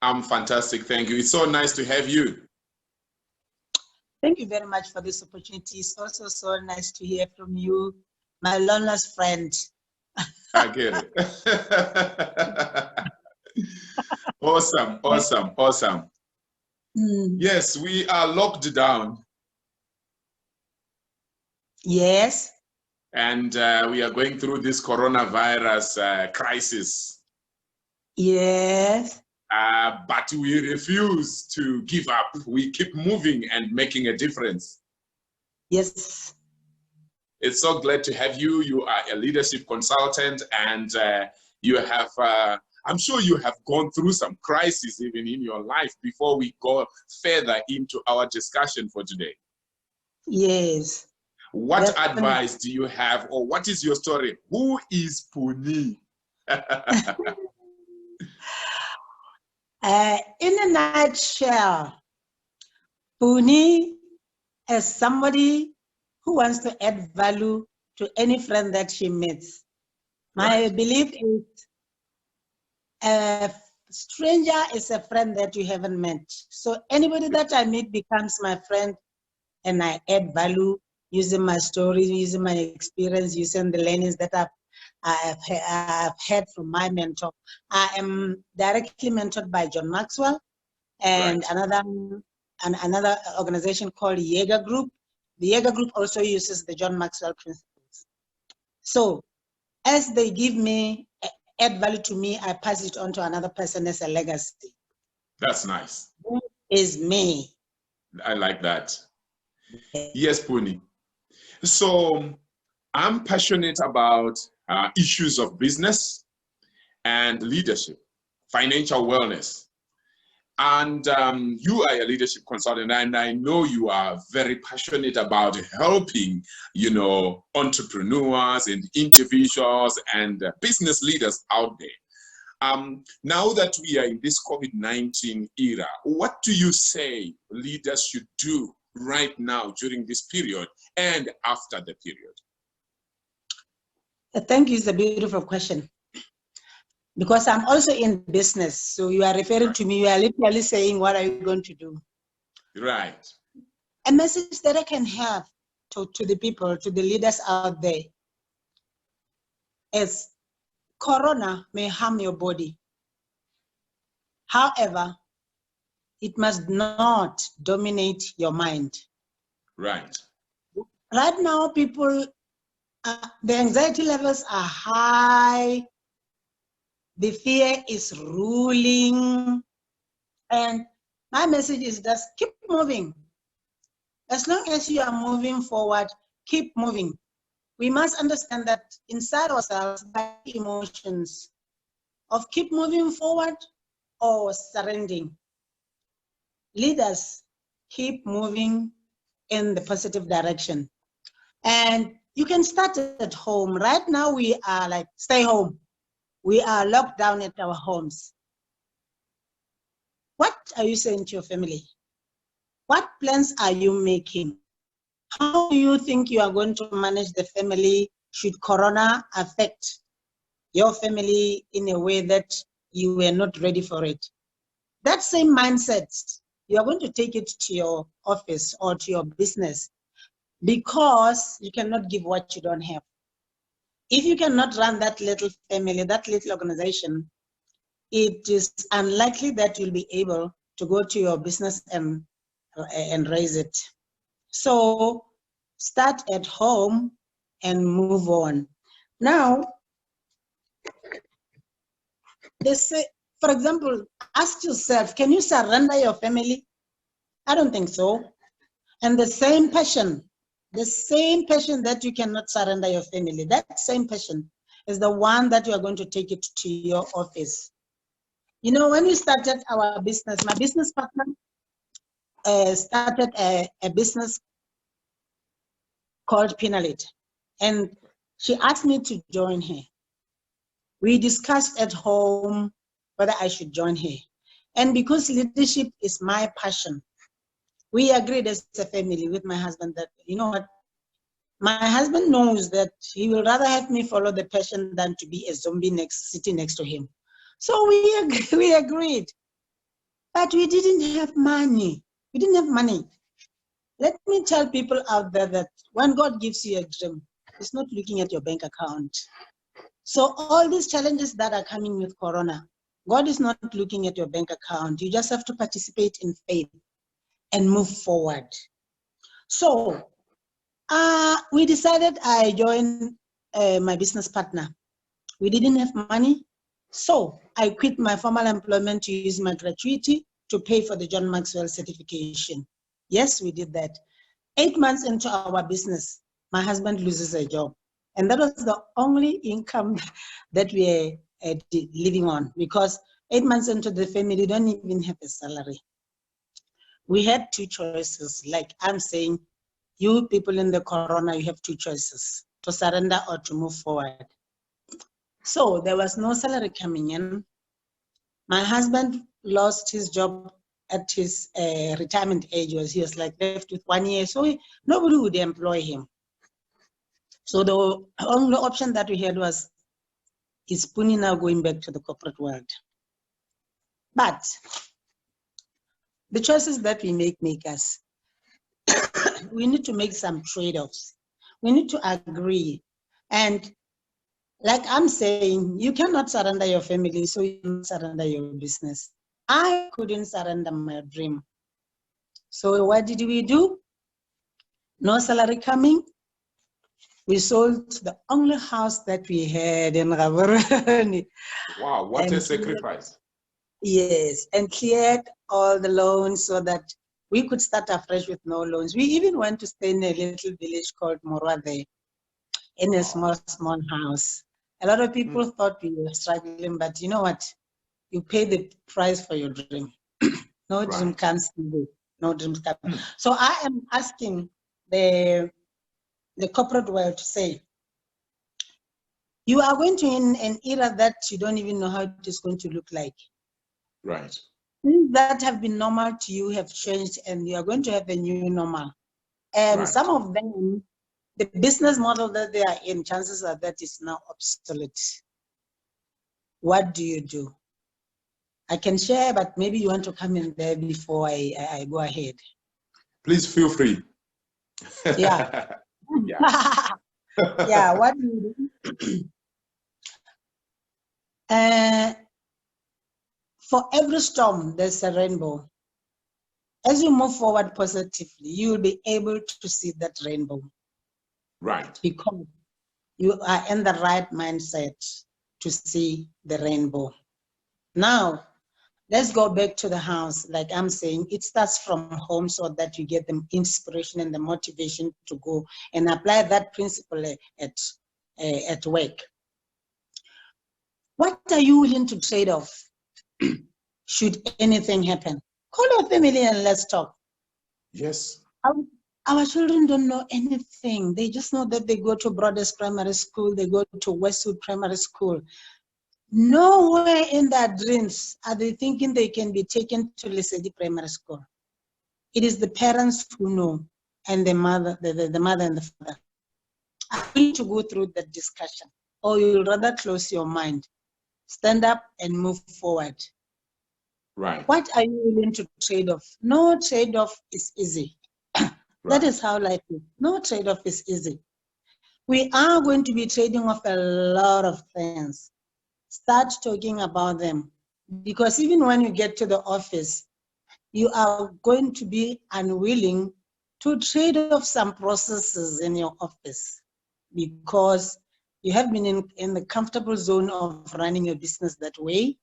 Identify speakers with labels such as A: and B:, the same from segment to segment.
A: I'm fantastic, thank you. It's so nice to have you.
B: Thank you very much for this opportunity. It's also so nice to hear from you, my longest friend.
A: I get it. Awesome, awesome, awesome. Yes, we are locked down.
B: Yes.
A: And we are going through this coronavirus crisis.
B: Yes.
A: But we refuse to give up. We keep moving and making a difference.
B: Yes.
A: It's so glad to have you. You are a leadership consultant, and you have, I'm sure you have gone through some crises even in your life before we go further into our discussion for today.
B: Yes.
A: What advice do you have, or what is your story? Who is Puni?
B: In a nutshell, Puni is somebody who wants to add value to any friend that she meets. My belief is a stranger is a friend that you haven't met. So anybody that I meet becomes my friend, and I add value using my stories, using my experience, using the learnings that I've had from my mentor. I am directly mentored by John Maxwell and another organization called Jaeger Group. The Jaeger Group also uses the John Maxwell principles. So as they give me, add value to me, I pass it on to another person as a legacy.
A: That's nice.
B: Who is me?
A: I like that. Yes, Puni. So I'm passionate about issues of business and leadership, financial wellness. And you are a leadership consultant, and I know you are very passionate about helping, you know, entrepreneurs and individuals and business leaders out there. Now that we are in this COVID-19 era, what do you say leaders should do right now during this period and after the period?
B: Thank you. It's a beautiful question. Because I'm also in business. So you are referring to me, you are literally saying, what are you going to do?
A: Right.
B: A message that I can have to the people, to the leaders out there is corona may harm your body. However, it must not dominate your mind.
A: Right.
B: Right now, people, the anxiety levels are high. The fear is ruling. And my message is just keep moving. As long as you are moving forward, keep moving. We must understand that inside ourselves, there are emotions of keep moving forward or surrendering. Leaders keep moving in the positive direction. And you can start at home. Right now, we are like, stay home. We are locked down at our homes. What are you saying to your family? What plans are you making? How do you think you are going to manage the family should corona affect your family in a way that you were not ready for it? That same mindset, you are going to take it to your office or to your business because you cannot give what you don't have. If you cannot run that little family, that little organization, it is unlikely that you'll be able to go to your business and raise it. So start at home and move on. Now, they say, for example, ask yourself, can you surrender your family? I don't think so. And the same passion that you cannot surrender your family, that same passion is the one that you are going to take it to your office. You know, when we started our business, my business partner started a business called Pinalit, and she asked me to join her. We discussed at home whether I should join her. And because leadership is my passion, we agreed as a family with my husband that, you know what, my husband knows that he will rather have me follow the passion than to be a zombie sitting next to him. So we agreed. But we didn't have money. We didn't have money. Let me tell people out there that when God gives you a dream, He's not looking at your bank account. So all these challenges that are coming with Corona, God is not looking at your bank account. You just have to participate in faith and move forward. So we decided I joined my business partner. We didn't have money. So I quit my formal employment to use my gratuity to pay for the John Maxwell certification. Yes, we did that. 8 months into our business, my husband loses a job. And that was the only income that we are living on, because 8 months into the family, we don't even have a salary. We had two choices. Like I'm saying, you people in the Corona, you have two choices, to surrender or to move forward. So there was no salary coming in. My husband lost his job at his retirement age. He was like left with 1 year, so nobody would employ him. So the only option that we had was, is Puni now going back to the corporate world? But the choices that we make us. We need to make some trade-offs. We need to agree. And like I'm saying, you cannot surrender your family, so you cannot surrender your business. I couldn't surrender my dream. So what did we do? No salary coming. We sold the only house that we had in Gaborone.
A: Wow, what a sacrifice.
B: Yes, and cleared all the loans so that we could start afresh with no loans. We even went to stay in a little village called Morwa there, in a small house. A lot of people thought we were struggling, but you know what? You pay the price for your dream. No dream comes easy. No dreams come. So I am asking the corporate world to say, you are going to in an era that you don't even know how it is going to look like.
A: Right.
B: Things that have been normal to you have changed, and you are going to have a new normal. And some of them, the business model that they are in, chances are that it's now obsolete. What do you do? I can share, but maybe you want to come in there before I go ahead.
A: Please feel free.
B: Yeah. Yeah. Yeah, what do you do? For every storm, there's a rainbow. As you move forward positively, you will be able to see that rainbow.
A: Right.
B: Because you are in the right mindset to see the rainbow. Now, let's go back to the house. Like I'm saying, it starts from home so that you get the inspiration and the motivation to go and apply that principle at work. What are you willing to trade off? Should anything happen? Call your family and let's talk.
A: Yes.
B: Our children don't know anything. They just know that they go to Broaders Primary School, they go to Westwood Primary School. Nowhere in their dreams are they thinking they can be taken to Lesedi Primary School. It is the parents who know, and the mother, the mother and the father. I need to go through that discussion, or you'll rather close your mind, stand up and move forward.
A: Right.
B: What are you willing to trade off? No trade-off is easy. That is how life is. No trade-off is easy. We are going to be trading off a lot of things. Start talking about them, because even when you get to the office, you are going to be unwilling to trade off some processes in your office, because you have been in the comfortable zone of running your business that way.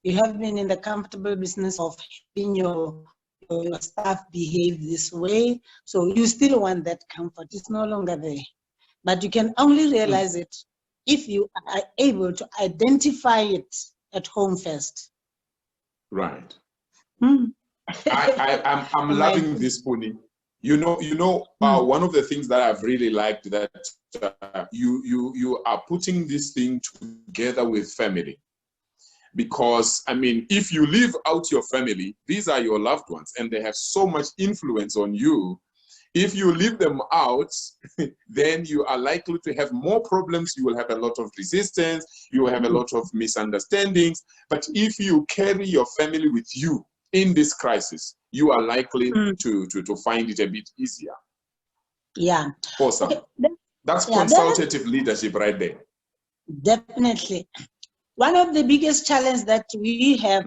B: You have been in the comfortable business of having your staff behave this way. So you still want that comfort. It's no longer there. But you can only realize it if you are able to identify it at home first.
A: Right. I'm loving this, Puni. You know, one of the things that I've really liked that you are putting this thing together with family. Because, I mean, if you leave out your family, these are your loved ones and they have so much influence on you. If you leave them out, then you are likely to have more problems. You will have a lot of resistance. You will have a lot of misunderstandings. But if you carry your family with you, in this crisis, you are likely to find it a bit easier.
B: Yeah.
A: Awesome.
B: Okay.
A: That's consultative leadership right there.
B: Definitely. One of the biggest challenges that we have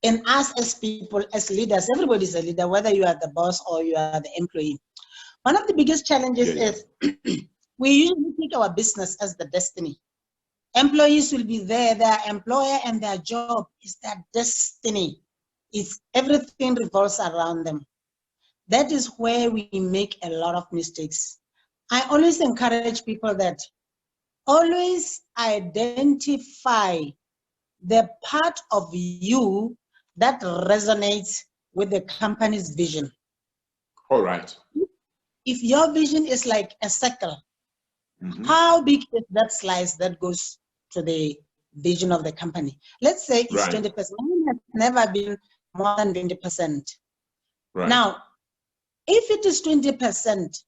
B: in us as people, as leaders, everybody's a leader, whether you are the boss or you are the employee. One of the biggest challenges is we usually take our business as the destiny. Employees will be there, their employer and their job is their destiny. It's everything revolves around them. That is where we make a lot of mistakes. I always encourage people that always identify the part of you that resonates with the company's vision.
A: All right.
B: If your vision is like a circle, how big is that slice that goes to the vision of the company? Let's say it's 20%. Mine has never been more than 20%.
A: Right.
B: Now, if it is 20%,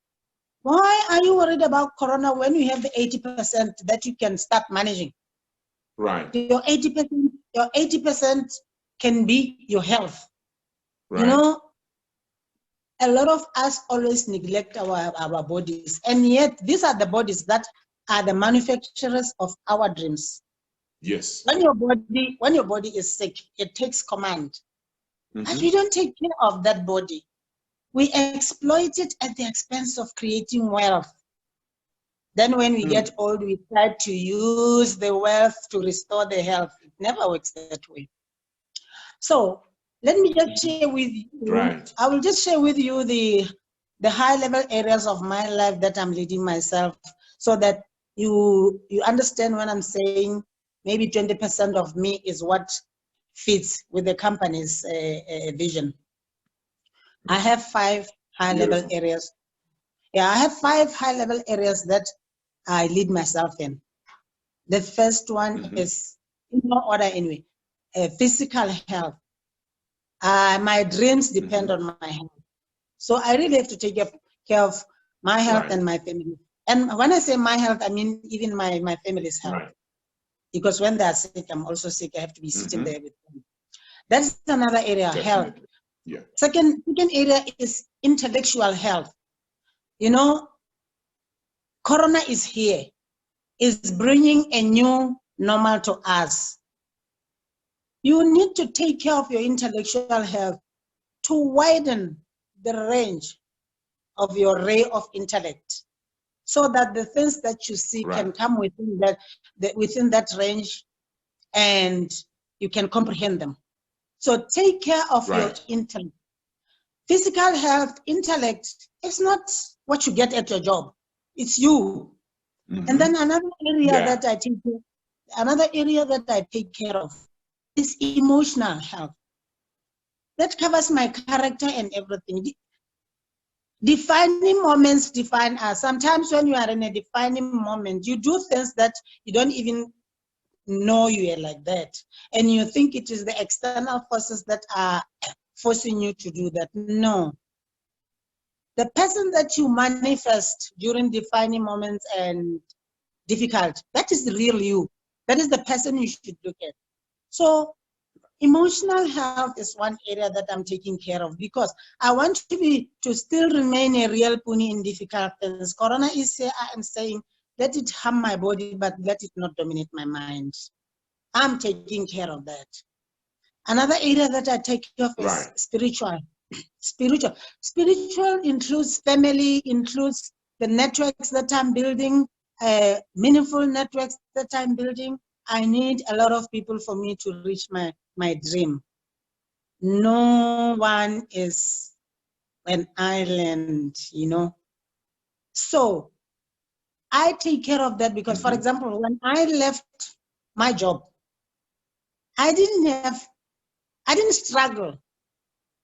B: why are you worried about Corona when you have the 80% that you can start managing?
A: Right.
B: Your 80% can be your health.
A: Right.
B: You know, a lot of us always neglect our bodies, and yet these are the bodies that are the manufacturers of our dreams.
A: Yes.
B: When your body is sick, it takes command. But we don't take care of that body. We exploit it at the expense of creating wealth. Then when we get old, we try to use the wealth to restore the health. It never works that way. So let me just share with you.
A: Right.
B: I will just share with you the high-level areas of my life that I'm leading myself, so that you understand when I'm saying maybe 20% of me is what fits with the company's vision. I have 5 high-level areas. Yeah, I have 5 high-level areas that I lead myself in. The first one is, in no order anyway, physical health. My dreams depend on my health. So I really have to take care of my health and my family. And when I say my health, I mean even my family's health. Right. Because when they are sick, I'm also sick. I have to be sitting there with them. That's another area, health.
A: Yeah.
B: Second area is intellectual health. You know, Corona is here, is bringing a new normal to us. You need to take care of your intellectual health to widen the range of your ray of intellect, so that the things that you see can come within that range, and you can comprehend them. So take care of your intellect. Physical health, intellect is not what you get at your job. It's you. And then another area that I take care of is emotional health. That covers my character and everything. Defining moments define us. Sometimes when you are in a defining moment, you do things that you don't even know you are like that. And you think it is the external forces that are forcing you to do that. No. The person that you manifest during defining moments and difficult, that is the real you. That is the person you should look at. So emotional health is one area that I'm taking care of, because I want to still remain a real Puni in difficult things. Corona is here, I am saying, let it harm my body, but let it not dominate my mind. I'm taking care of that. Another area that I take care of is spiritual. Spiritual includes family, includes the networks that I'm building, meaningful networks that I'm building. I need a lot of people for me to reach my dream. No one is an island, you know. So I take care of that because, for example, when I left my job, I didn't struggle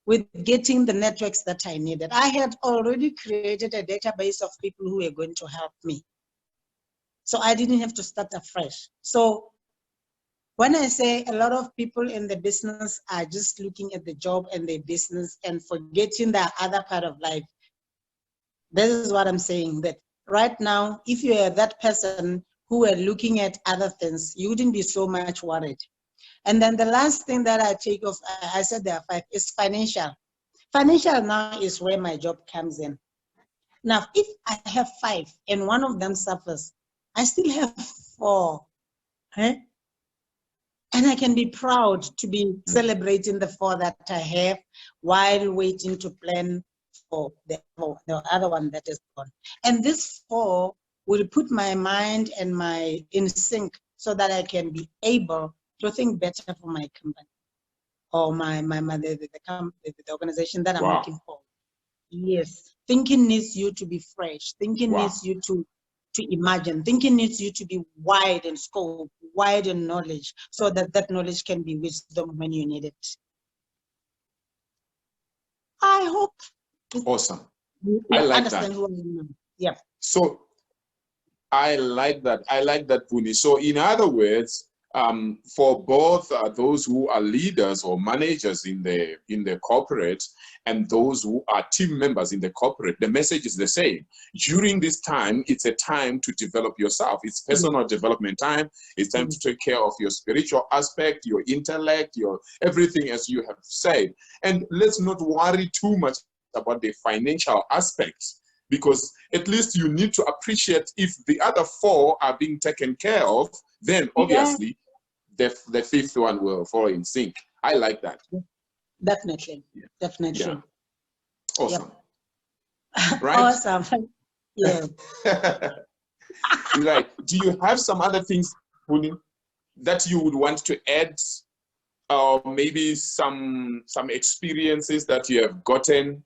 B: with getting the networks that I needed. I had already created a database of people who were going to help me. So I didn't have to start afresh. So when I say a lot of people in the business are just looking at the job and the business and forgetting the other part of life, this is what I'm saying, that right now, if you are that person who are looking at other things, you wouldn't be so much worried. And then the last thing that I take off, I said there are 5, is financial. Financial now is where my job comes in. Now, if I have 5 and one of them suffers, I still have 4. Okay? And I can be proud to be celebrating the 4 that I have while waiting to plan for the other one that is gone. And this 4 will put my mind and my in sync so that I can be able to think better for my company or the organization that I'm working for. Yes, thinking needs you to be fresh. Thinking needs you to imagine. Thinking needs you to be wide in scope, wide in knowledge, so that that knowledge can be wisdom when you need it. I hope.
A: Awesome.
B: I like that. Who I am. Yeah.
A: So I like that. I like that, Puni. So in other words, for both those who are leaders or managers in the corporate and those who are team members in the corporate, the message is the same. During this time, it's a time to develop yourself. It's personal development time. It's time to take care of your spiritual aspect, your intellect, your everything, as you have said. And let's not worry too much about the financial aspects, because at least you need to appreciate if the other 4 are being taken care of, then obviously the 5th one will fall in sync. I like that.
B: Definitely. Definitely.
A: Yeah. Awesome.
B: Yep.
A: Right?
B: Awesome. Yeah.
A: Right. Do you have some other things, Puni, that you would want to add? Or maybe some experiences that you have gotten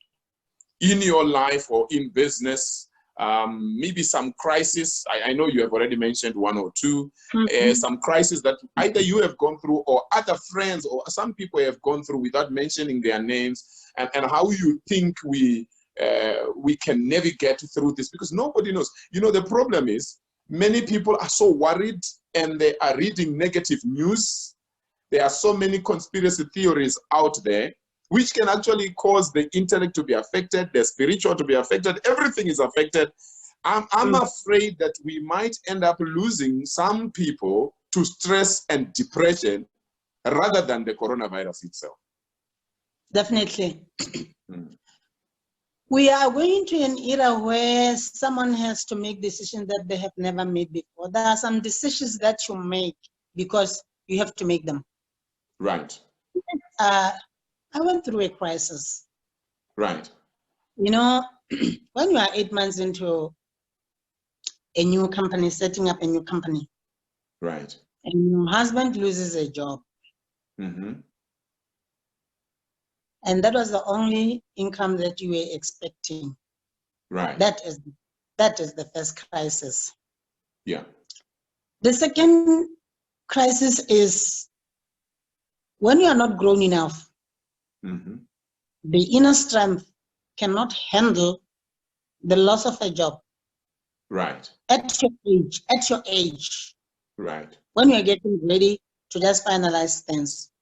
A: in your life or in business, maybe some crisis. I know you have already mentioned 1 or 2, some crisis that either you have gone through or other friends or some people have gone through without mentioning their names, and how you think we can navigate through this, because nobody knows. You know, the problem is many people are so worried and they are reading negative news. There are so many conspiracy theories out there, which can actually cause the intellect to be affected, the spiritual to be affected, everything is affected. I'm afraid that we might end up losing some people to stress and depression rather than the coronavirus itself.
B: Definitely. We are going to an era where someone has to make decisions that they have never made before. There are some decisions that you make because you have to make them.
A: Right.
B: I went through a crisis.
A: Right.
B: You know, when you are 8 months into a new company, setting up a new company,
A: right,
B: and your husband loses a job, and that was the only income that you were expecting.
A: Right.
B: That is the first crisis.
A: Yeah.
B: The second crisis is when you are not grown enough. The inner strength cannot handle the loss of a job.
A: Right.
B: At your age.
A: Right.
B: When you're getting ready to just finalize things.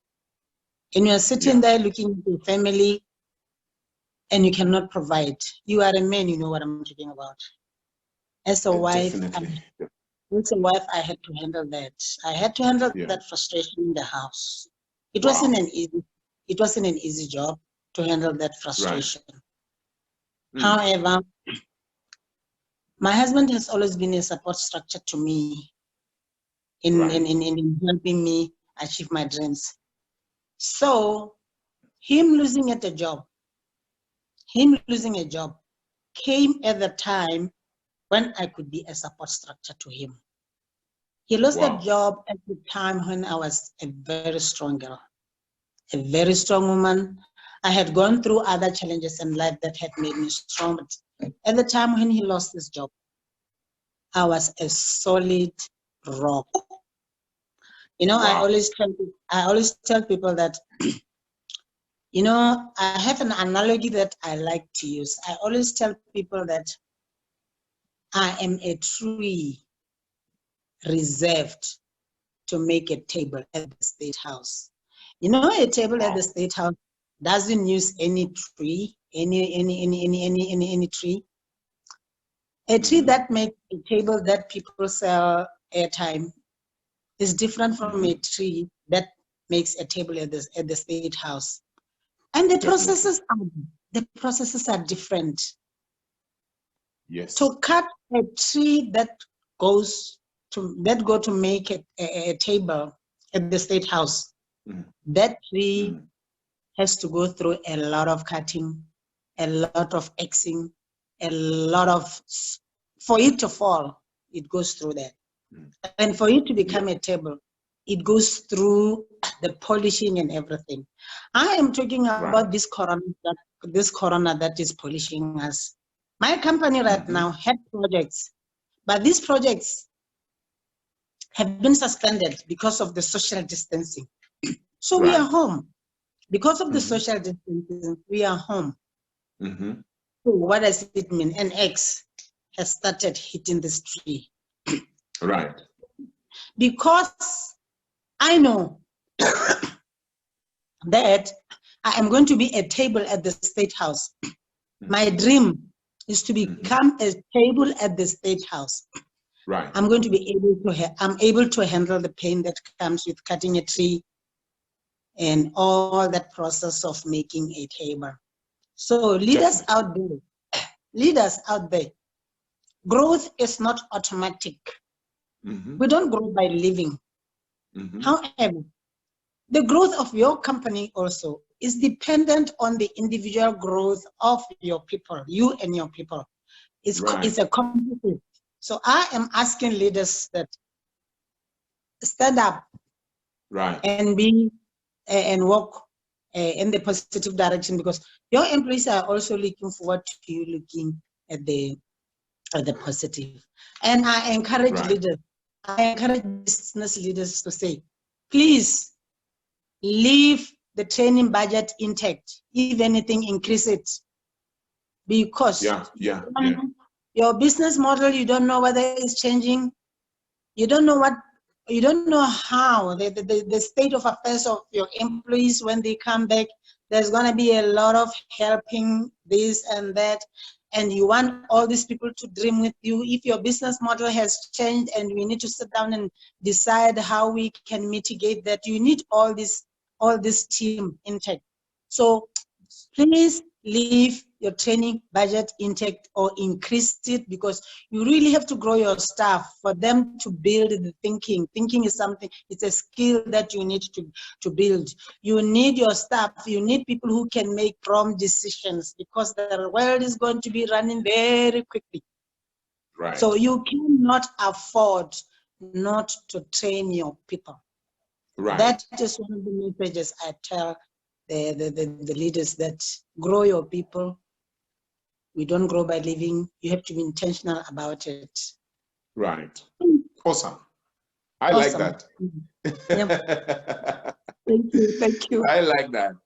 B: And you're sitting there looking at your family and you cannot provide. You are a man, you know what I'm talking about. As a wife, I had to handle that. I had to handle that frustration in the house. It wasn't an easy job to handle that frustration. Right. However, my husband has always been a support structure to me in helping me achieve my dreams. So him losing a job came at the time when I could be a support structure to him. He lost that job at the time when I was a very strong girl, a very strong woman. I had gone through other challenges in life that had made me strong. But at the time when he lost his job, I was a solid rock. You know, I always tell people that, you know, I have an analogy that I like to use. I always tell people that I am a tree reserved to make a table at the State House. You know, a table at the State House doesn't use any tree, any tree. A tree that makes a table that people sell airtime is different from a tree that makes a table at the State House. And the processes are different.
A: Yes.
B: To cut a tree that go to make a table at the State House, that tree has to go through a lot of cutting, a lot of axing, a lot of, for it to fall, it goes through that. And for it to become a table, it goes through the polishing and everything. I am talking about this corona that is polishing us. My company right now had projects, but these projects have been suspended because of the social distancing. So we are home. Because of the social distancing, we are home. So what does it mean? An axe has started hitting this tree.
A: Right.
B: Because I know that I am going to be a table at the State House. My dream is to become a table at the State House.
A: Right.
B: I'm going to be able to handle the pain that comes with cutting a tree and all that process of making a table. So leaders out there, growth is not automatic. We don't grow by living. However, the growth of your company also is dependent on the individual growth of your people, you and your people. It's a competitive. So I am asking leaders that stand up and be and walk in the positive direction, because your employees are also looking forward to you looking at the positive. And I encourage leaders, I encourage business leaders to say, please leave the training budget intact. If anything, increase it. Because your business model, you don't know whether it's changing. You don't know how the state of affairs of your employees when they come back. There's going to be a lot of helping this and that, and you want all these people to dream with you. If your business model has changed and we need to sit down and decide how we can mitigate that, you need all this team intact. So please leave your training budget intact or increase it, because you really have to grow your staff for them to build the thinking. Thinking is something, it's a skill that you need to build. You need your staff, you need people who can make prompt decisions, because the world is going to be running very quickly. So you cannot afford not to train your people. That is one of the messages I tell the leaders, that grow your people. We don't grow by living. You have to be intentional about it.
A: Right. Awesome. I like that.
B: Thank you.
A: I like that.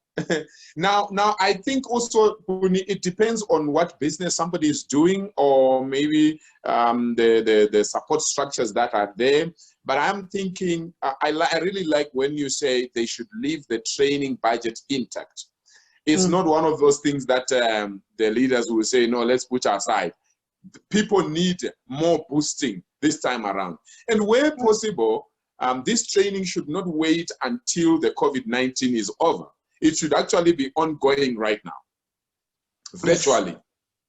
A: Now, I think also, Puni, it depends on what business somebody is doing, or maybe the support structures that are there. But I'm thinking, I really like when you say they should leave the training budget intact. It's not one of those things that the leaders will say, no, let's put aside. People need more boosting this time around. And where possible, this training should not wait until the COVID-19 is over. It should actually be ongoing right now, virtually.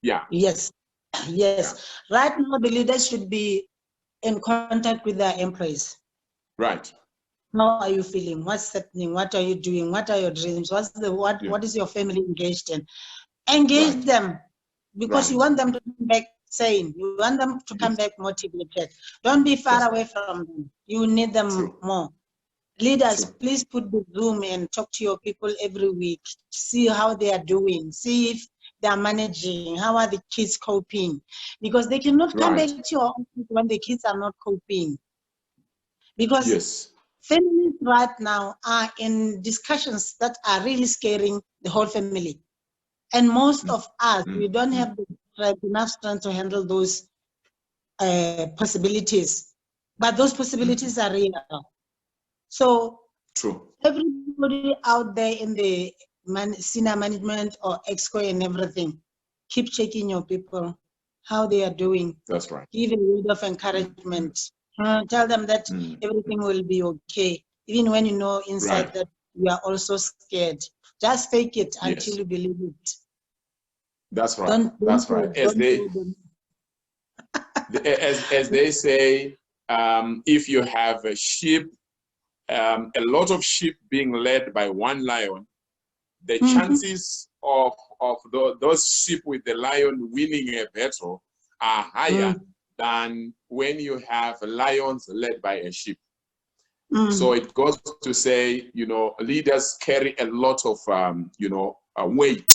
B: Yes. Right now, the leaders should be in contact with their employees.
A: Right.
B: How are you feeling? What's happening? What are you doing? What are your dreams? What is your family engaged in? Engage them, because you want them to come back sane. You want them to come back motivated. Don't be far away from them. You need them more. Leaders, please put the Zoom and talk to your people every week. See how they are doing. See if they are managing. How are the kids coping? Because they cannot come back to your office when the kids are not coping. Because families right now are in discussions that are really scaring the whole family. And most of us, we don't have enough strength to handle those possibilities. But those possibilities are real. So everybody out there in the senior management or EXCO and everything, keep checking your people, how they are doing.
A: That's right.
B: Give a word of encouragement. Tell them that everything will be okay. even when you know inside
A: Right.
B: that you are also scared. Just fake it until
A: Yes.
B: you believe it.
A: That's right. That's right. As they say, if you have a sheep, a lot of sheep being led by one lion, the chances of those sheep with the lion winning a battle are higher than when you have lions led by a sheep. So it goes to say, you know, leaders carry a lot of, you know, weight.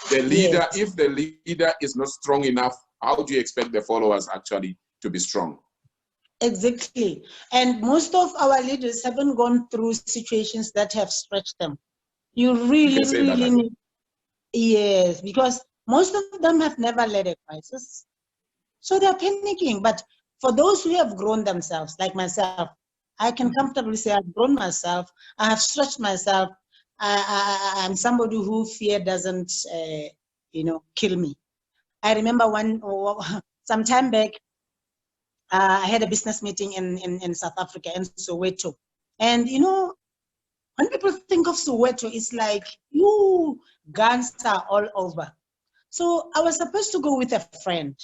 A: The leader, if the leader is not strong enough, how do you expect the followers actually to be strong?
B: Exactly. And most of our leaders haven't gone through situations that have stretched them. You really need, yes, because most of them have never led a crisis. So they're panicking. But for those who have grown themselves, like myself, I can comfortably say I've grown myself. I have stretched myself. I'm somebody who fear doesn't, you know, kill me. I remember some time back, I had a business meeting in South Africa, in Soweto. And, you know, when people think of Soweto, it's like, you guns are all over. So I was supposed to go with a friend.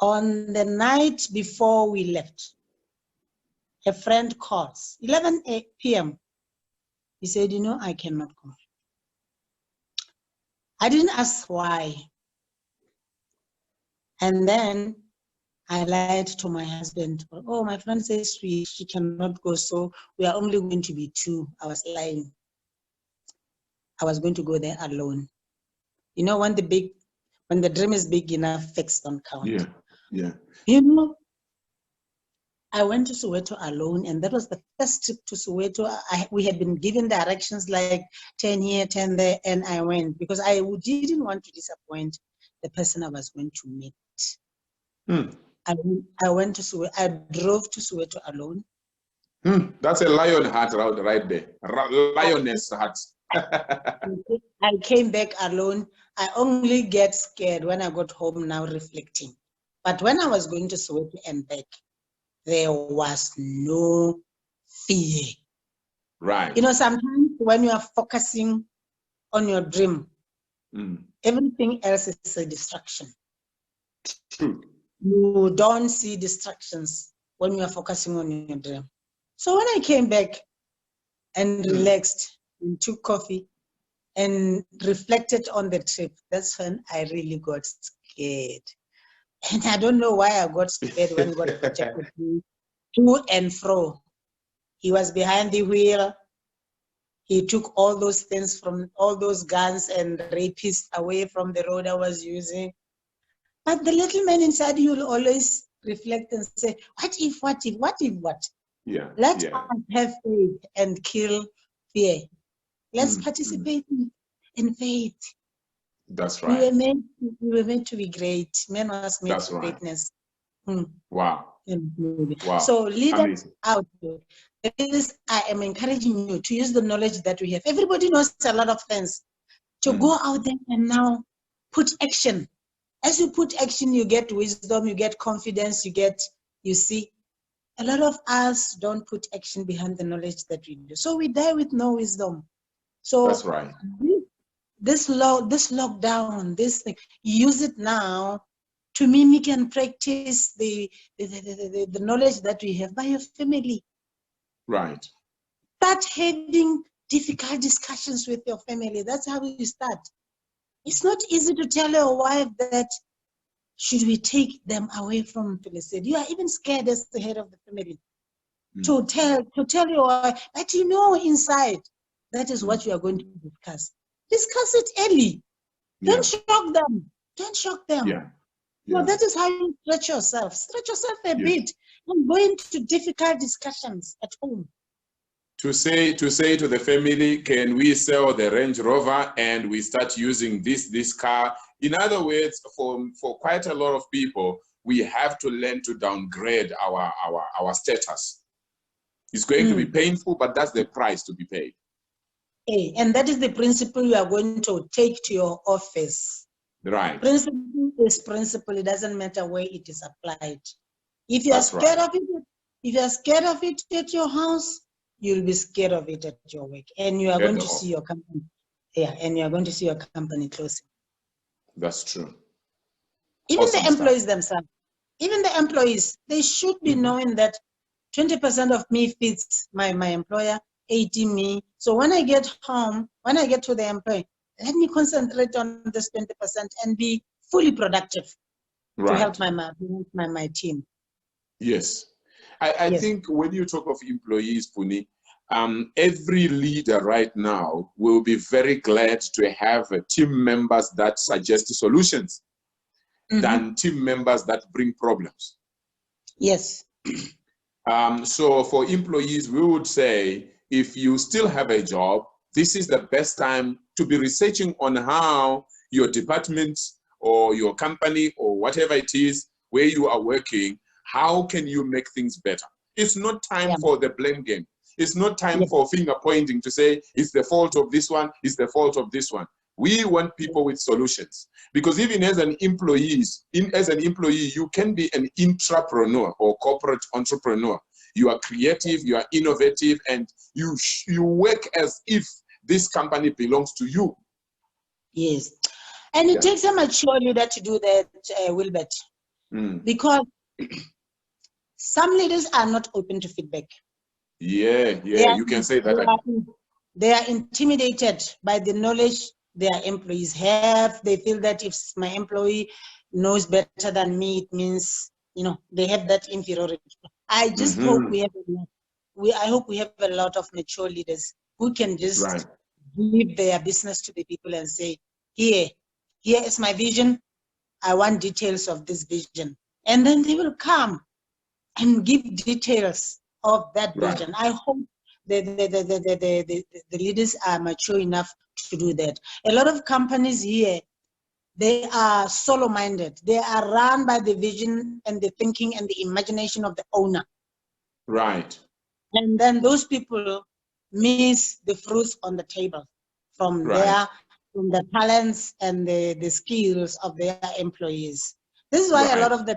B: On the night before we left, a friend calls, 11 p.m. He said, you know, I cannot come. I didn't ask why. And then I lied to my husband. Oh, my friend says she cannot go, so we are only going to be two. I was lying. I was going to go there alone. You know, when the dream is big enough, fixed don't count.
A: Yeah, yeah.
B: You know, I went to Soweto alone, and that was the first trip to Soweto. We had been given directions like 10 here, 10 there, and I went because I didn't want to disappoint the person I was going to meet. I went to Soweto. I drove to Soweto alone.
A: That's a lion heart right there. Lioness heart.
B: I came back alone. I only get scared when I got home now reflecting. But when I was going to Soweto and back, there was no fear.
A: Right.
B: You know, sometimes when you are focusing on your dream, everything else is a distraction.
A: True.
B: You don't see distractions when you are focusing on your dream. So when I came back and relaxed and took coffee and reflected on the trip, that's when I really got scared. And I don't know why I got scared when God projected me to and fro. He was behind the wheel. He took all those things from all those guns and rapists away from the road I was using. But the little man inside you will always reflect and say, what if, what if, what if, what?
A: Yeah.
B: Let us have faith and kill fear. Let's participate in faith.
A: That's right.
B: We were meant to be great. Man was made for greatness.
A: Wow.
B: Wow. So leaders out there, I am encouraging you to use the knowledge that we have. Everybody knows a lot of things. To go out there and now put action. As you put action, you get wisdom, you get confidence, you see. A lot of us don't put action behind the knowledge that we do. So we die with no wisdom. So
A: that's right.
B: This lockdown, this thing, use it now to mimic and practice the knowledge that we have by your family.
A: Right.
B: Start having difficult discussions with your family. That's how you start. It's not easy to tell your wife that should we take them away from Felicity. You are even scared as the head of the family to tell your wife, but you know inside that is what you are going to discuss. Discuss it early. Don't shock them. Don't shock them. No, that is how you stretch yourself. Stretch yourself a bit and go into difficult discussions at home.
A: To say to the family, can we sell the Range Rover and we start using this car? In other words, for quite a lot of people, we have to learn to downgrade our status. It's going to be painful, but that's the price to be paid.
B: And that is the principle you are going to take to your office.
A: Right.
B: Principle is principle. It doesn't matter where it is applied. If you are scared of it, If you're scared of it at your house, you'll be scared of it at your work. And you are going to see your company. Yeah, and you are going to see your company closing.
A: That's true.
B: Even
A: Awesome
B: the employees
A: stuff.
B: themselves, even the employees, they should be knowing that 20% of me feeds my employer, 80 me. So when I get home, when I get to the employee, let me concentrate on this 20% and be fully productive to help my team.
A: Yes. I think when you talk of employees, Puni, every leader right now will be very glad to have team members that suggest solutions than team members that bring problems.
B: Yes.
A: So for employees, we would say, if you still have a job, this is the best time to be researching on how your department or your company or whatever it is where you are working, how can you make things better? It's not time for the blame game. It's not time for finger pointing to say, it's the fault of this one, it's the fault of this one. We want people with solutions, because even as an employee, you can be an intrapreneur or corporate entrepreneur. You are creative, you are innovative, and you work as if this company belongs to you.
B: Yes, and it takes a mature leader to do that, Wilbert, because some leaders are not open to feedback.
A: You can say that.
B: They are intimidated by the knowledge their employees have. They feel that if my employee knows better than me, it means, they have that inferiority. I just hope I hope we have a lot of mature leaders who can just give their business to the people and say, here is my vision. I want details of this vision. And then they will come and give details of that vision. I hope the leaders are mature enough to do that. A lot of companies here, they are solo-minded. They are run by the vision and the thinking and the imagination of the owner.
A: Right.
B: And then those people miss the fruits on the table from the talents and the skills of their employees. This is why a lot of the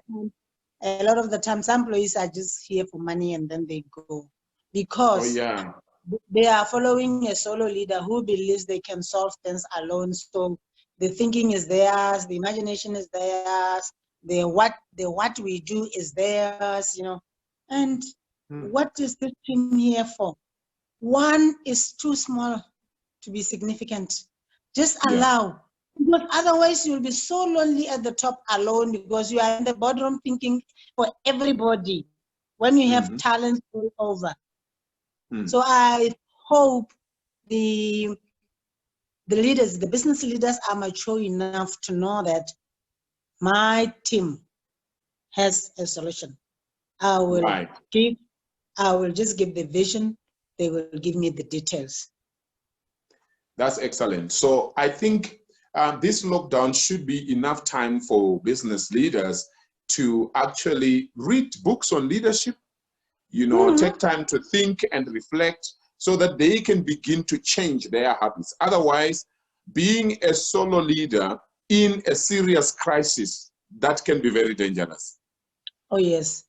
B: time, some employees are just here for money and then they go, because they are following a solo leader who believes they can solve things alone. So the thinking is theirs, the imagination is theirs, the what we do is theirs, And what is this team here for? One is too small to be significant. Just allow. Because otherwise you'll be so lonely at the top alone, because you are in the boardroom thinking for everybody when you have talent all over. So I hope the leaders, the business leaders, are mature enough to know that my team has a solution. I will just give the vision. They will give me the details.
A: That's excellent. So I think this lockdown should be enough time for business leaders to actually read books on leadership, take time to think and reflect so that they can begin to change their habits. Otherwise, being a solo leader in a serious crisis, that can be very dangerous.
B: Oh, yes.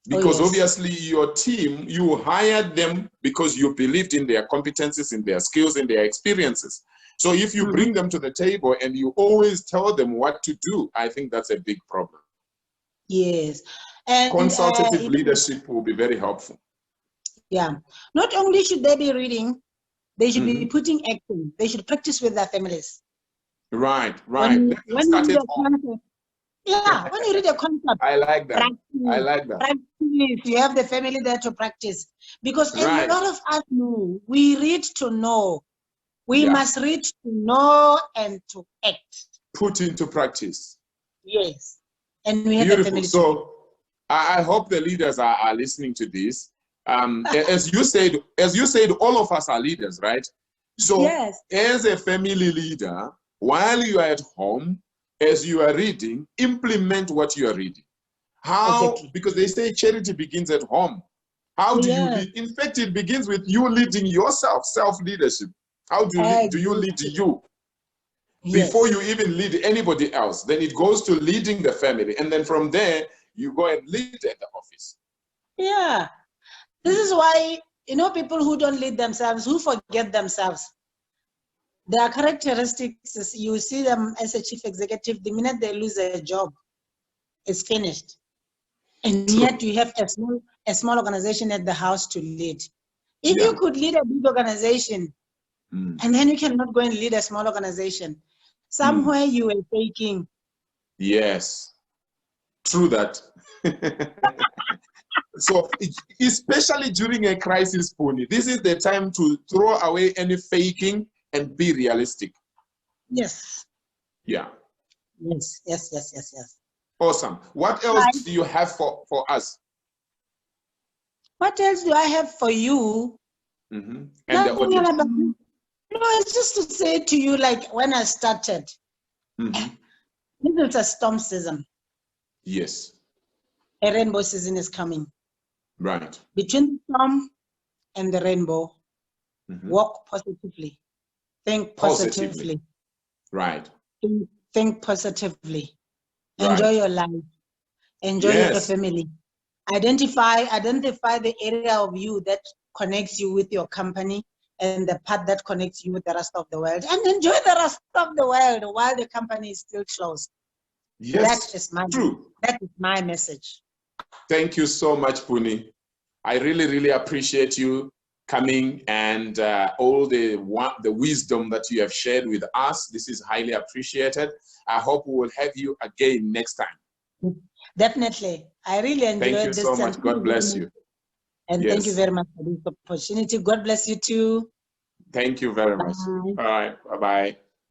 A: Because obviously your team, you hired them because you believed in their competencies, in their skills, in their experiences. So if you bring them to the table and you always tell them what to do, I think that's a big problem.
B: Yes. And
A: consultative leadership will be very helpful.
B: Yeah. Not only should they be reading, they should be putting action. They should practice with their families.
A: Right.
B: When you read a concept,
A: I like that.
B: Practice. You have the family there to practice. Because a lot of us know, we read to know. We must read to know and to act.
A: Put into practice.
B: Yes. And we have
A: Beautiful.
B: the family.
A: So I hope the leaders are listening to this. As you said, all of us are leaders, right? So as a family leader, while you are at home, as you are reading, implement what you are reading. How? Exactly. Because they say charity begins at home. How do you lead? In fact, it begins with you leading yourself, self-leadership. How do you lead you? Before you even lead anybody else, then it goes to leading the family. And then from there, you go and lead at the office.
B: Yeah. This is why, you know, people who don't lead themselves, who forget themselves, their characteristics is you see them as a chief executive, the minute they lose a job, it's finished. And yet you have a small organization at the house to lead. If you could lead a big organization, and then you cannot go and lead a small organization, somewhere you were taking.
A: Yes, true that. So, especially during a crisis, Puni, this is the time to throw away any faking and be realistic.
B: Yes.
A: Yeah.
B: Yes, yes, yes, yes, yes.
A: Awesome. What else do you have for us?
B: What else do I have for you?
A: And the audience.
B: No, it's just to say to you, like when I started, this is a storm season.
A: Yes.
B: A rainbow season is coming.
A: Right.
B: Between the storm and the rainbow, walk positively. Think positively.
A: Right.
B: Think positively. Enjoy your life. Enjoy your family. Identify the area of you that connects you with your company and the part that connects you with the rest of the world, and enjoy the rest of the world while the company is still closed.
A: Yes,
B: that is my message.
A: Thank you so much, Puni. I really, really appreciate you coming and all the wisdom that you have shared with us. This is highly appreciated. I hope we will have you again next time.
B: Definitely. I really enjoyed this.
A: Thank you so much. God bless you.
B: And thank you very much for this opportunity. God bless you too.
A: Thank you very much. All right. Bye-bye.